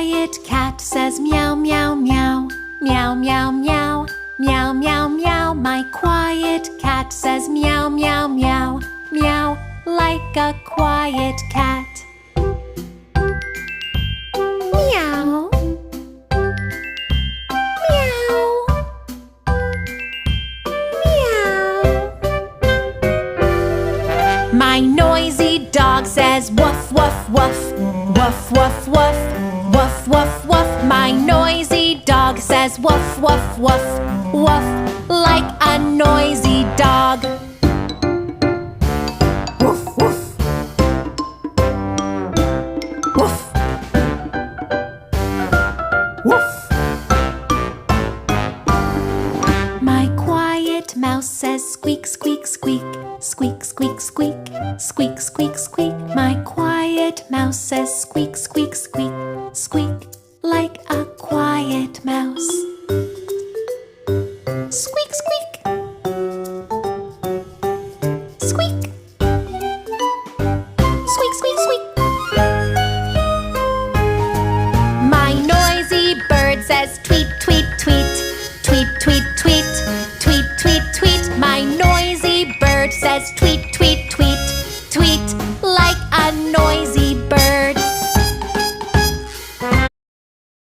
quiet cat says meow, meow, meow. Meow, meow, meow. Meow, meow, meow. My quiet cat says meow, meow, meow. Meow, like a quiet cat. Meow. Meow. Meow. My noisy dog says woof, woof, woof. Woof, woof, woof. Woof, woof, woof. My noisy dog says woof, woof, woof. Woof, like a noisy dog. Woof, woof. Woof. Woof. My quiet mouse says squeak, squeak, squeak. Squeak, squeak, squeak. Squeak, squeak, squeak. My quiet mouse says squeak, squeak, squeak. Squeak, like a quiet mouse. Squeak, squeak. Squeak. Squeak, squeak, squeak. My noisy bird says tweet, tweet, tweet. Tweet, tweet, tweet. Tweet, tweet, tweet. My noisy bird says tweet,